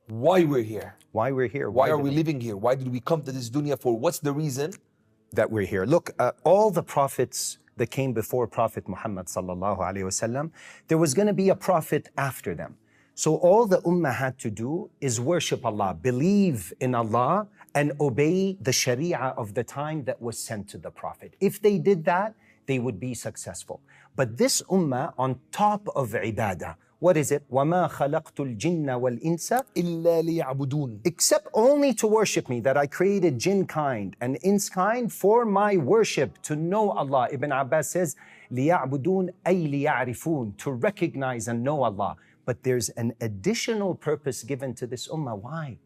why we're here. Why we're here. Why are we living here? Why did we come to this dunya for? What's the reason that we're here? Look, all the prophets that came before Prophet Muhammad sallallahu alaihi wasallam, there was going to be a prophet after them. So all the ummah had to do is worship Allah, believe in Allah, and obey the sharia of the time that was sent to the prophet. If they did that, they would be successful. But this ummah, on top of ibadah, what is it? وَمَا خَلَقْتُ الْجِنَّ وَالْإِنسَ إِلَّا لِيَعْبُدُونَ, except only to worship me, that I created jinn kind and ins kind for my worship, to know Allah. Ibn Abbas says, لِيَعْبُدُونَ أَيْ لِيَعْرِفُونَ, to recognize and know Allah. But there's an additional purpose given to this ummah. Why?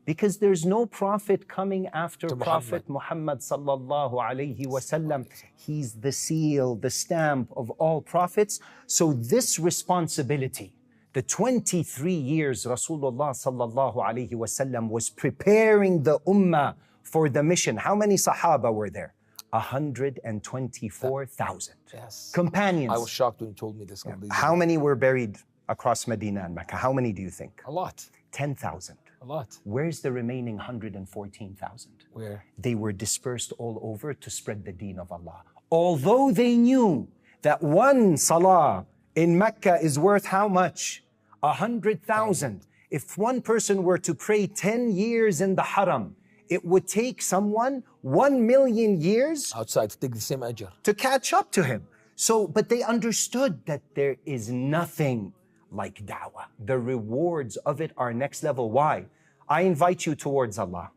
Because there's no prophet coming after Prophet Muhammad sallallahu alayhi wasallam. He's the seal, the stamp of all prophets. So this responsibility, the 23 years Rasulullah sallallahu alayhi wasallam was preparing the ummah for the mission. How many Sahaba were there? 124,000. Yes. Companions. I was shocked when you told me this. How many were buried across Medina and Mecca? How many do you think? A lot. 10,000. A lot. Where's the remaining 114,000? Where? They were dispersed all over to spread the deen of Allah. Although they knew that one salah in Mecca is worth how much? 100,000. If one person were to pray 10 years in the haram, it would take someone 1 million years outside to take the same ajr, to catch up to him. So, but they understood that there is nothing like da'wah. The rewards of it are next level. Why? I invite you towards Allah.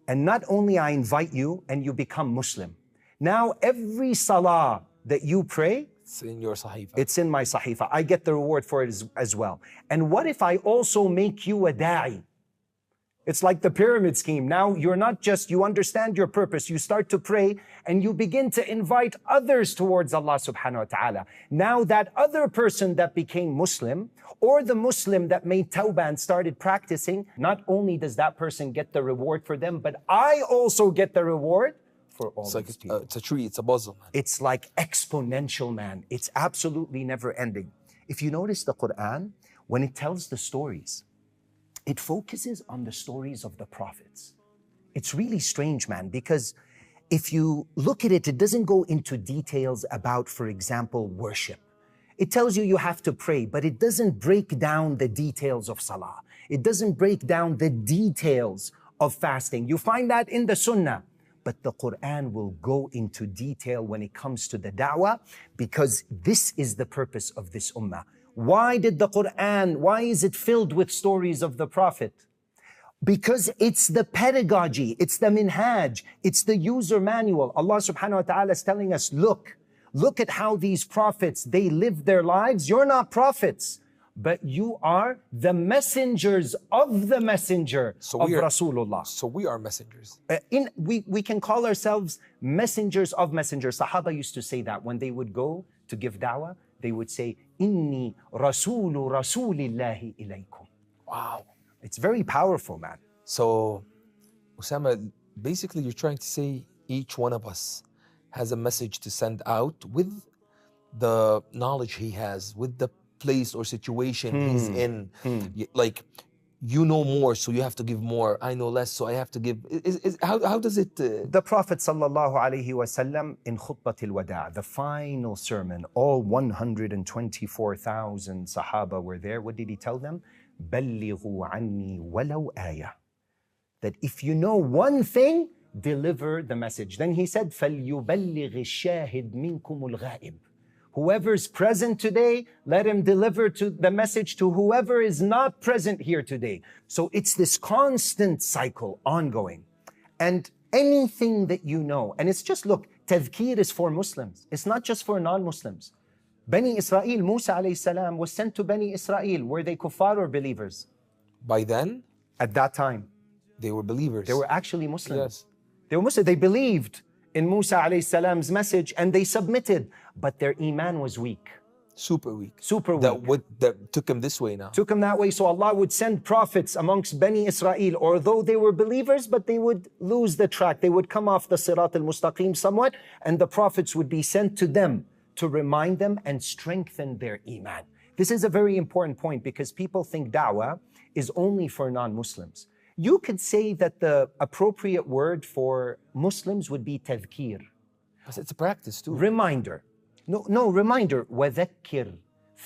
And not only I invite you and you become Muslim. Now every salah that you pray, it's in your sahifa. It's in my sahifa. I get the reward for it as well. And what if I also make you a da'i? It's like the pyramid scheme. Now you're not just, you understand your purpose. You start to pray and you begin to invite others towards Allah subhanahu wa ta'ala. Now that other person that became Muslim, or the Muslim that made tawbah and started practicing, not only does that person get the reward for them, but I also get the reward for all these people. It's a tree, it's a puzzle, man. It's like exponential, man. It's absolutely never ending. If you notice the Quran, when it tells the stories, it focuses on the stories of the prophets. It's really strange, man, because if you look at it, it doesn't go into details about, for example, worship. It tells you you have to pray, but it doesn't break down the details of salah. It doesn't break down the details of fasting. You find that in the sunnah. But the Quran will go into detail when it comes to the da'wah, because this is the purpose of this ummah. Why did the Quran, why is it filled with stories of the Prophet? Because it's the pedagogy, it's the minhaj, it's the user manual. Allah subhanahu wa ta'ala is telling us, look at how these prophets, they live their lives. You're not prophets, but you are the messengers of the messenger of Rasulullah. So we are messengers. We can call ourselves messengers of messengers. Sahaba used to say that when they would go to give da'wah, they would say, Inni Rasulu Rasulillahi ilaykum. Wow. It's very powerful, man. So, Osama, basically you're trying to say each one of us has a message to send out with the knowledge he has, with the place or situation he's in. Like, you know more, so you have to give more. I know less, so I have to give. How does it? The Prophet sallallahu alaihi wasallam in Khutbatul Wada', the final sermon, all 124,000 Sahaba were there. What did he tell them? بَلِّغُوا عَنِّي وَلَوْ آيَةً. That if you know one thing, deliver the message. Then he said, فَلْيُبَلِّغِ الشَّاهِدْ مِنْكُمُ الْغَائِبِ. Whoever's present today, let him deliver to the message to whoever is not present here today. So it's this constant cycle, ongoing. And anything that you know, and it's just, look, tadhkir is for Muslims. It's not just for non-Muslims. Bani Israel, Musa alayhi salam was sent to Bani Israel. Were they kuffar or believers? By then? At that time. They were believers. They were actually Muslims. Yes. They were Muslims. They believed in Musa alayhi salam's message and they submitted, but their iman was weak. Super weak. Super weak. That took him this way now. Took him that way. So Allah would send prophets amongst Bani Israel, although they were believers, but they would lose the track. They would come off the Sirat al-Mustaqim somewhat, and the prophets would be sent to them to remind them and strengthen their iman. This is a very important point because people think da'wah is only for non-Muslims. You could say that the appropriate word for Muslims would be tadhkir. But it's a practice too. Reminder. No, reminder. وَذَكِّرْ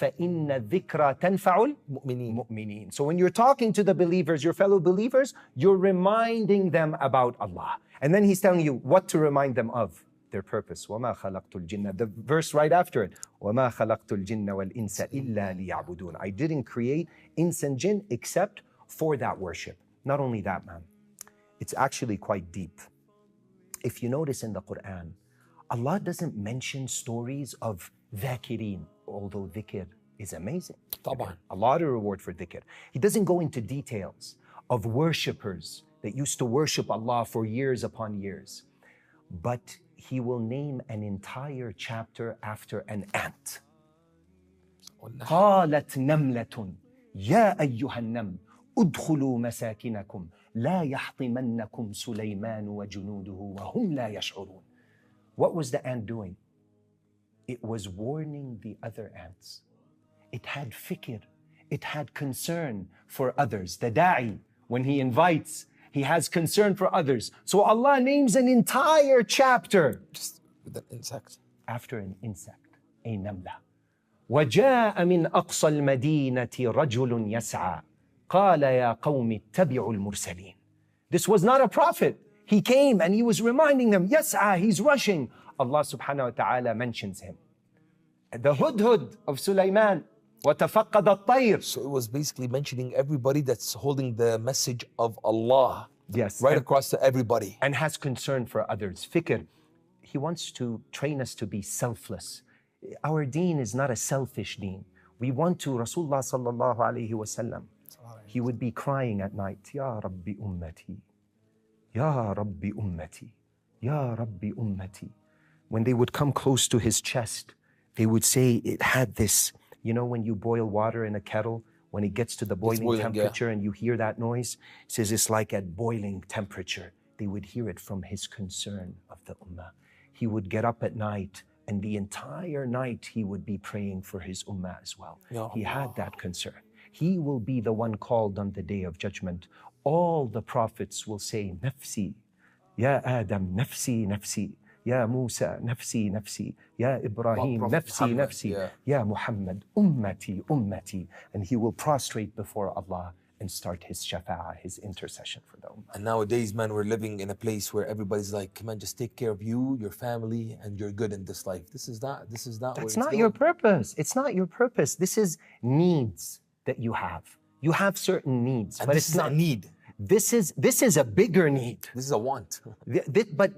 فَإِنَّ الذِّكْرَ تَنْفَعُ الْمُؤْمِنِينَ. So when you're talking to the believers, your fellow believers, you're reminding them about Allah. And then he's telling you what to remind them of. Their purpose. وَمَا خَلَقْتُ الْجِنَّ. The verse right after it. وَمَا خَلَقْتُ الْجِنَّ وَالْإِنسَ إِلَّا لِيَعْبُدُونَ. I didn't create ins and jinn except for that worship. Not only that, man. It's actually quite deep. If you notice in the Quran, Allah doesn't mention stories of dhakirin, although dhikr is amazing. طبعا. A lot of reward for dhikr. He doesn't go into details of worshippers that used to worship Allah for years upon years. But he will name an entire chapter after an ant. قالت نملة يا أيها النمل ادخلوا مساكنكم لا يحطمنكم سليمان وجنوده وهم لا يشعرون. What was the ant doing? It was warning the other ants. It had fikr. It had concern for others. The da'i, when he invites, he has concern for others. So Allah names an entire chapter Just with an insect. after an insect, a namla. وَجَاءَ مِنْ أَقْصَى الْمَدِينَةِ رَجُلٌ يَسْعَى قَالَ يَا قَوْمِ اتَّبِعُوا الْمُرْسَلِينَ. This was not a prophet. He came and he was reminding them, yas'a, he's rushing. Allah subhanahu wa ta'ala mentions him. The hudhud of Sulaiman, وَتَفَقَّدَ الطَّيْرِ. So it was basically mentioning everybody that's holding the message of Allah. Yes. Right across to everybody. And has concern for others. Fikr. He wants to train us to be selfless. Our deen is not a selfish deen. We want to, Rasulullah sallallahu alayhi wa sallam, he would be crying at night, Ya Rabbi ummati, Ya Rabbi ummati, Ya Rabbi ummati. When they would come close to his chest, they would say it had this, you know, when you boil water in a kettle, when it gets to the boiling temperature and you hear that noise, it says it's like at boiling temperature. They would hear it from his concern of the ummah. He would get up at night and the entire night he would be praying for his ummah as well. He had that concern. He will be the one called on the day of judgment. All the prophets will say, Nafsi, Ya Adam, Nafsi, Nafsi, Ya Musa, Nafsi, Nafsi, Ya Ibrahim, Nafsi, Nafsi, Ya Muhammad, Ummati, Ummati. And he will prostrate before Allah and start his shafa'ah, his intercession for the ummah. And nowadays, man, we're living in a place where everybody's like, man, just take care of you, your family, and you're good in this life. This is not That's not your purpose. It's not your purpose. This is needs that you have. You have certain needs, and but this it's is not a need. This is a bigger need. This is a want. But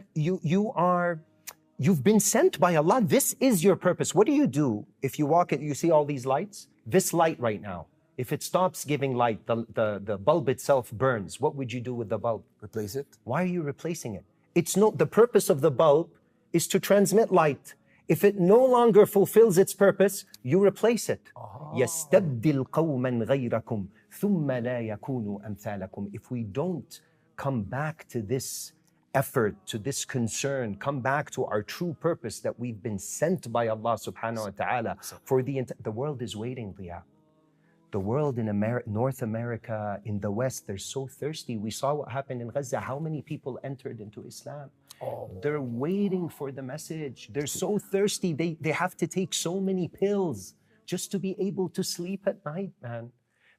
you've been sent by Allah. This is your purpose. What do you do if you walk it? You see all these lights? This light right now, if it stops giving light, the bulb itself burns. What would you do with the bulb? Replace it. Why are you replacing it? The purpose of the bulb is to transmit light. If it no longer fulfills its purpose, you replace it. يَسْتَبْدِلْ قَوْمًا غَيْرَكُمْ ثُمَّ لَا يَكُونُوا أَمْثَالَكُمْ. If we don't come back to this effort, to this concern, come back to our true purpose that we've been sent by Allah subhanahu wa ta'ala for the world is waiting, Diya. The world in North America, in the West, they're so thirsty. We saw what happened in Gaza. How many people entered into Islam? They're waiting for the message. They're so thirsty. They have to take so many pills just to be able to sleep at night, man.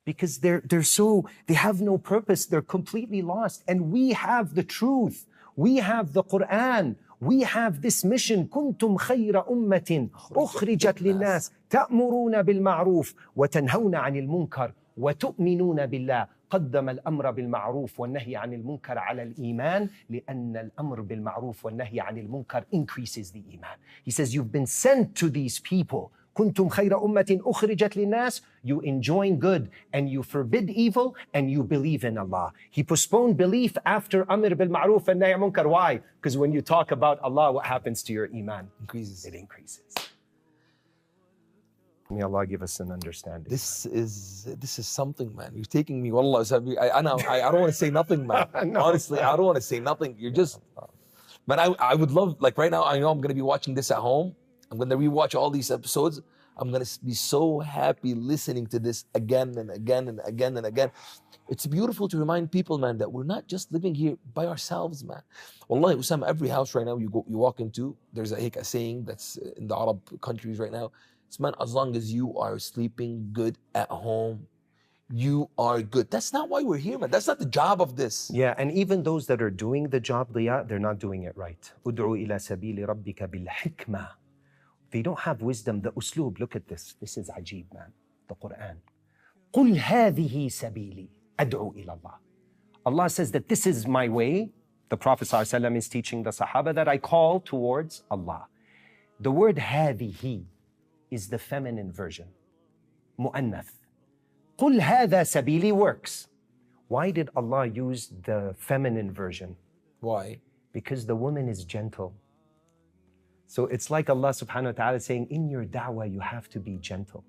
Because they have no purpose. They're completely lost. And we have the truth. We have the Quran. We have this mission. كنتم خير أمة أخرجت للناس تأمرون بالمعروف وتنهون عن المنكر وتؤمنون بالله. قدم الأمر بالمعروف والنهي عن المنكر على الإيمان لأن الأمر بالمعروف والنهي عن المنكر increases the iman. He says, you've been sent to these people. كنتم خير أمة أخرجت للناس. You enjoin good and you forbid evil and you believe in Allah. He postponed belief after Amr bil Ma'ruf and Nahy Munkar. Why? Because when you talk about Allah, what happens to your iman? Increases. It increases. May Allah give us an understanding. This is something, man. You're taking me, wallah. I don't want to say nothing, man. No. Honestly, I don't want to say nothing. You're just, man, I would love, like right now, I know I'm going to be watching this at home. I'm going to rewatch all these episodes, I'm going to be so happy listening to this again and again and again and again. It's beautiful to remind people, man, that we're not just living here by ourselves, man. Wallahi, Usama, every house right now you walk into, there's a saying that's in the Arab countries right now. It's, man, as long as you are sleeping good at home, you are good. That's not why we're here, man. That's not the job of this. Yeah, and even those that are doing the job, Diya, they're not doing it right. Ud'u ila sabili rabbika bil hikmah. They don't have wisdom. The usloob, look at this. This is ajib, man. The Quran. قُلْ هَذِهِ سَبِيلِي أَدْعُو إِلَى اللَّهِ. Allah says that this is my way. The Prophet ﷺ is teaching the Sahaba that I call towards Allah. The word هَذِهِ is the feminine version. مؤنث. قُلْ هَذَا سَبِيلِي works. Why did Allah use the feminine version? Why? Because the woman is gentle. So it's like Allah subhanahu wa ta'ala saying, in your da'wah, you have to be gentle.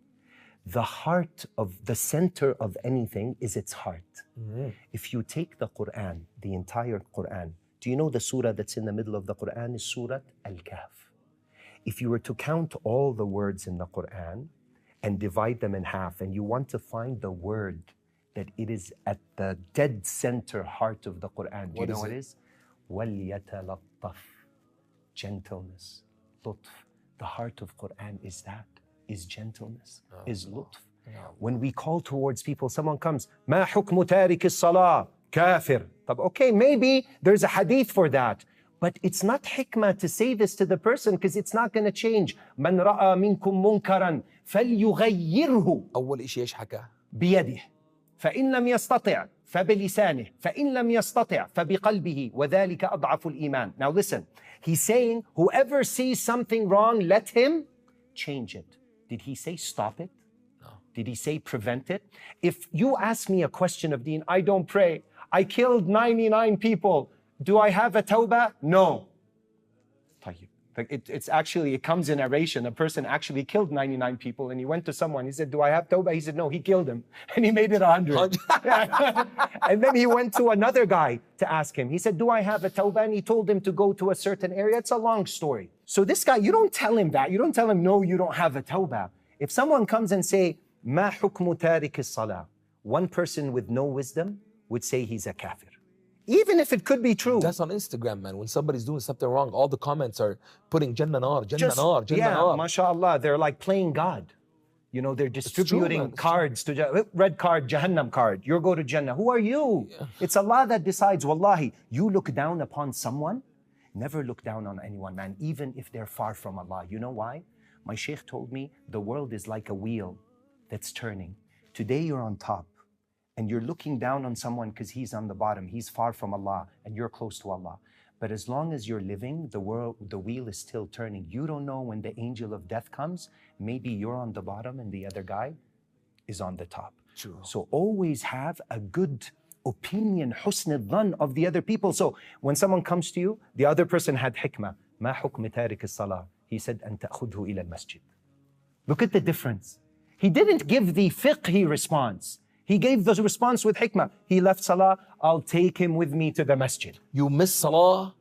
The heart of the center of anything is its heart. Mm-hmm. If you take the Quran, the entire Quran, do you know the surah that's in the middle of the Quran is Surah Al-Kahf? If you were to count all the words in the Quran and divide them in half, and you want to find the word that it is at the dead center heart of the Quran, do you know what it is? وَلْيَتَلَطَّفْ. Gentleness, lutf. The heart of Quran is that, is gentleness, is lutf. When we call towards people, someone comes, مَا حُكْمُ تَارِكِ الصَّلَاةِ كافر. Okay, maybe there's a hadith for that. But it's not hikmah to say this to the person because it's not going to change. مَنْ رَأَى مِنْكُمْ مُنْكَرًا فَلْيُغَيِّرْهُ أول إشي إيش حكى؟ بيده فإن لم يستطع فبلسانه فإن لم يستطع فبقلبه وذلك أضعف الإيمان. Now listen, he's saying whoever sees something wrong, let him change it. Did he say stop it? No. Did he say prevent it? If you ask me a question of deen, I don't pray, I killed 99 people, do I have a tawbah? No. It's actually, it comes in narration. A person actually killed 99 people and he went to someone. He said, do I have tawbah? He said, no, he killed him. And he made it 100. And then he went to another guy to ask him. He said, do I have a tawbah? And he told him to go to a certain area. It's a long story. So this guy, you don't tell him that. You don't tell him, no, you don't have a tawbah. If someone comes and say, ما حكم تارك الصلاة? One person with no wisdom would say he's a kafir. Even if it could be true. That's on Instagram, man. When somebody's doing something wrong, all the comments are putting Jannah nar, Jannah nar, Jannah nar. MashaAllah, they're like playing God. You know, they're distributing cards to red card, Jahannam card. You go to Jannah. Who are you? Yeah. It's Allah that decides. Wallahi, you look down upon someone, never look down on anyone, man, even if they're far from Allah. You know why? My sheikh told me the world is like a wheel that's turning. Today you're on top. And you're looking down on someone because he's on the bottom. He's far from Allah and you're close to Allah. But as long as you're living, the wheel is still turning. You don't know when the angel of death comes. Maybe you're on the bottom and the other guy is on the top. True. So always have a good opinion, husn al-dhan of the other people. So when someone comes to you, the other person had hikmah. ما حكم تارك الصلاة? He said, أن تأخذه إلى المسجد. Look at the difference. He didn't give the fiqhi response. He gave the response with hikmah. He left salah, I'll take him with me to the masjid. You miss salah,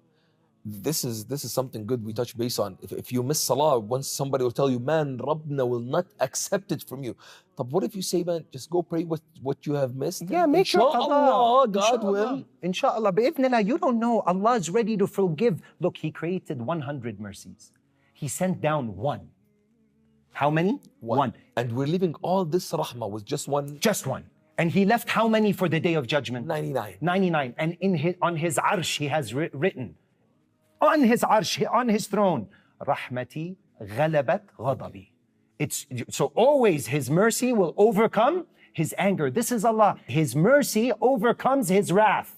this is something good we touch base on. If you miss salah, once somebody will tell you, man, Rabbna will not accept it from you. But what if you say, man, just go pray what you have missed? Yeah, make sure Allah, God will. Inshallah, bi'idhnillah, you don't know. Allah is ready to forgive. Look, He created 100 mercies. He sent down one. How many? One. And we're leaving all this rahmah with just one. Just one. And He left how many for the day of judgment? 99. 99. And on His arsh, He has written, on His arsh, on His throne, Rahmati ghalabat ghadabi. So always His mercy will overcome His anger. This is Allah. His mercy overcomes His wrath.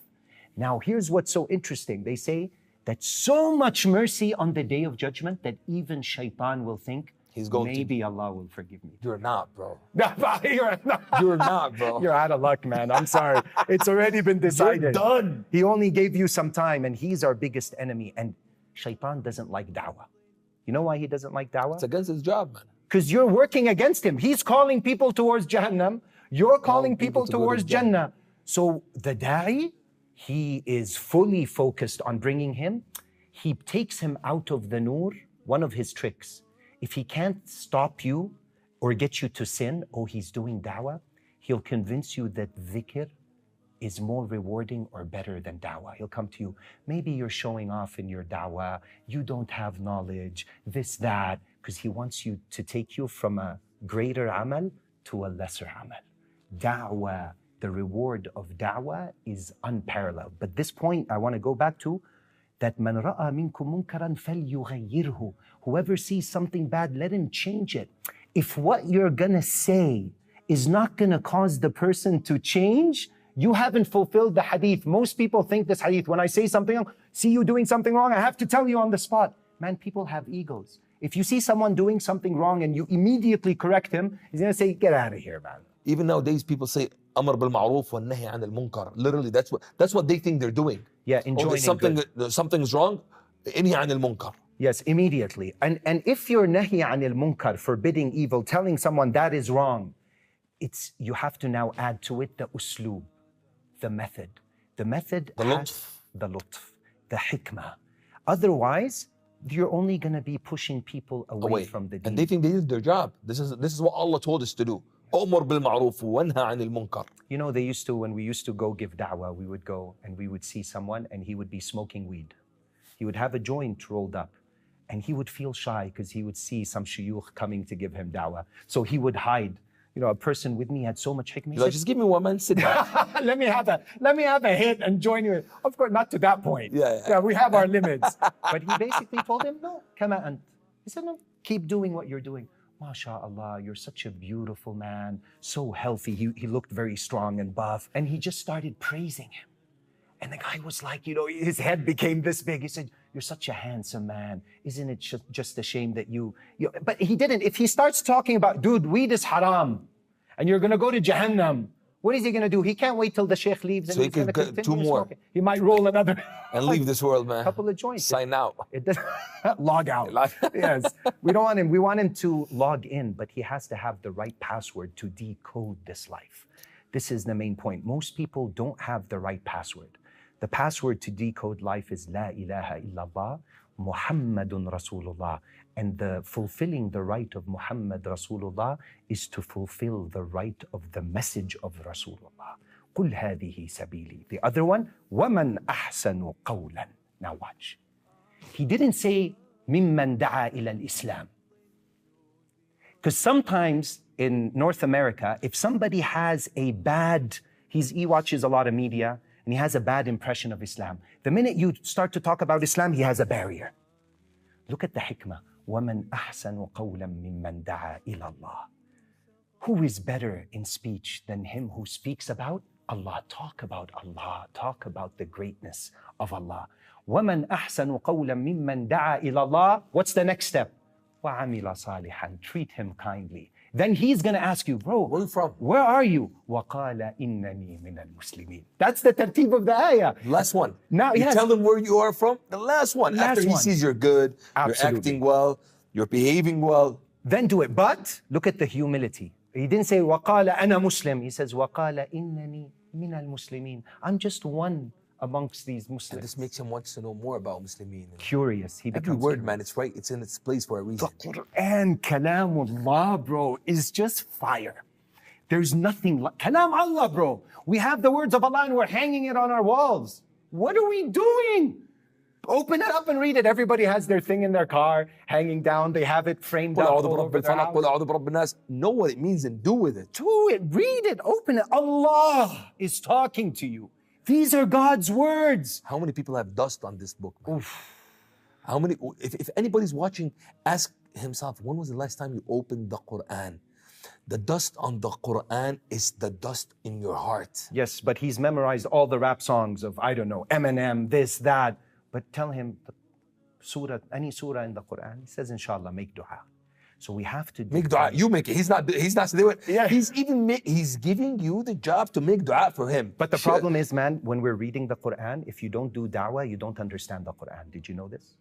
Now here's what's so interesting. They say that so much mercy on the day of judgment that even shaitan will think, maybe Allah will forgive me. You're not, bro. You're not. You're not, bro. You're out of luck, man. I'm sorry. It's already been decided. You're done. He only gave you some time, and he's our biggest enemy. And shaitan doesn't like da'wah. You know why he doesn't like da'wah? It's against his job, man. Because you're working against him. He's calling people towards Jahannam. You're calling people towards Jannah. So the da'i, he is fully focused on bringing him. He takes him out of the nur. One of his tricks. If he can't stop you or get you to sin, oh, he's doing da'wah, he'll convince you that dhikr is more rewarding or better than da'wah. He'll come to you, maybe you're showing off in your da'wah, you don't have knowledge, this, that, because he wants you to take you from a greater amal to a lesser amal. Da'wah, the reward of da'wah is unparalleled. But this point I want to go back to, that man ra'a minkum munkaran falyughayyirhu. Whoever sees something bad, let him change it. If what you're gonna say is not gonna cause the person to change, you haven't fulfilled the hadith. Most people think this hadith, when I say something wrong, see you doing something wrong, I have to tell you on the spot. Man, people have egos. If you see someone doing something wrong and you immediately correct him, he's gonna say, get out of here, man. Even nowadays, people say amr bil ma'ruf wa nahy an al munkar. Literally, that's what they think they're doing. Yeah, enjoying something's wrong, inhi an al munkar. Yes, immediately. And if you're nahi anil munkar, forbidding evil, telling someone that is wrong, you have to now add to it the usloob, the method. The method has the lutf, the hikmah. Otherwise, you're only going to be pushing people away from the deen. And they think they did their job. This is what Allah told us to do. Umar bil ma'ruf wa nahy anil munkar. You know, when we used to go give da'wah, we would go and we would see someone and he would be smoking weed. He would have a joint rolled up. And he would feel shy because he would see some shuyukh coming to give him da'wah. So he would hide. You know, a person with me had so much hikmah. He's like, just give me one, man, sit down. let me have a hit and join you. Of course, not to that point. Yeah, we have our limits. But he basically told him, no, kama ant. He said, no, keep doing what you're doing. MashaAllah, you're such a beautiful man, so healthy. He looked very strong and buff. And he just started praising him. And the guy was like, you know, his head became this big. He said, you're such a handsome man. Isn't it just a shame that you... But he didn't. If he starts talking about, dude, weed is haram, and you're going to go to Jahannam, what is he going to do? He can't wait till the sheikh leaves. And so he could get two more. Smoking. He might roll another... and leave this world, man. A couple of joints. Sign out. Log out. Yes. We don't want him. We want him to log in, but he has to have the right password to decode this life. This is the main point. Most people don't have the right password. The password to decode life is La ilaha illallah, Muhammadun Rasulullah. And fulfilling the right of Muhammad Rasulullah is to fulfill the right of the message of Rasulullah. قُلْ هَذِهِ سَبِيلِي. The other one, وَمَنْ أَحْسَنُ قَوْلًا. Now watch. He didn't say, مِمَّنْ دَعَا إِلَى الْإِسْلَامِ. Because sometimes in North America, if somebody has he watches a lot of media, and he has a bad impression of Islam. The minute you start to talk about Islam, he has a barrier. Look at the hikmah. وَمَنْ أَحْسَنُ قَوْلًا مِمَّنْ دَعَا إِلَى اللَّهِ. Who is better in speech than him who speaks about Allah? Talk about Allah. Talk about the greatness of Allah. وَمَنْ أَحْسَنُ قَوْلًا مِمَّنْ دَعَا إِلَى اللَّهِ. What's the next step? وَعَمِلَ صَالِحًا. Treat him kindly. Then he's going to ask you, bro, where are you from? Where are you? وَقَالَ إِنَّنِي مِنَ الْمُسْلِمِينَ. That's the tartib of the ayah. Last one. Now, you tell him where you are from. The last one. After he sees you're good, absolutely, you're acting well, you're behaving well. Then do it. But look at the humility. He didn't say, وَقَالَ أَنَا Muslim. He says, وَقَالَ إِنَّنِي مِنَ الْمُسْلِمِينَ. I'm just one amongst these Muslims. And this makes him want to know more about Muslimin. Curious. Every word, man, it's right. It's in its place for a reason. The Quran, Kalamullah, bro, is just fire. There's nothing like Kalam Allah, bro. We have the words of Allah and we're hanging it on our walls. What are we doing? Open it up and read it. Everybody has their thing in their car, hanging down. They have it framed up all over their house. Know what it means and do with it. Do it. Read it. Open it. Allah is talking to you. These are God's words. How many people have dust on this book, man? How many? If anybody's watching, ask himself, when was the last time you opened the Quran? The dust on the Quran is the dust in your heart. Yes, but he's memorized all the rap songs of, I don't know, Eminem, this, that. But tell him, any surah in the Quran, he says, inshallah, make dua. So we have to make dua. You make it. He's not doing it. Yeah. He's giving you the job to make dua for him. But the problem is, man, when we're reading the Quran, if you don't do da'wah, you don't understand the Quran. Did you know this?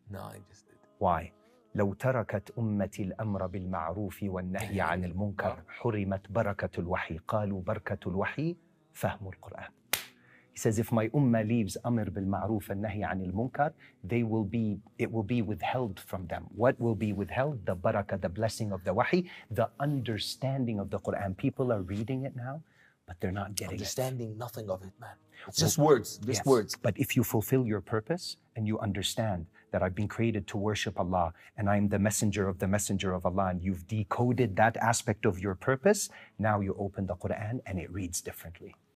No, I just did. Why? لو تركت أمتي الأمر بالمعروف والنهي عن المنكر حرمت بركة الوحي قالوا بركة الوحي فهم القرآن. He says, if my ummah leaves amr bil ma'roof and nahi anil munkar, it will be withheld from them. What will be withheld? The barakah, the blessing of the wahi, the understanding of the Quran. People are reading it now, but they're not getting Understanding nothing of it, man. It's just words, just Yes. words. But if you fulfill your purpose and you understand that I've been created to worship Allah and I'm the messenger of Allah, and you've decoded that aspect of your purpose, now you open the Quran and it reads differently.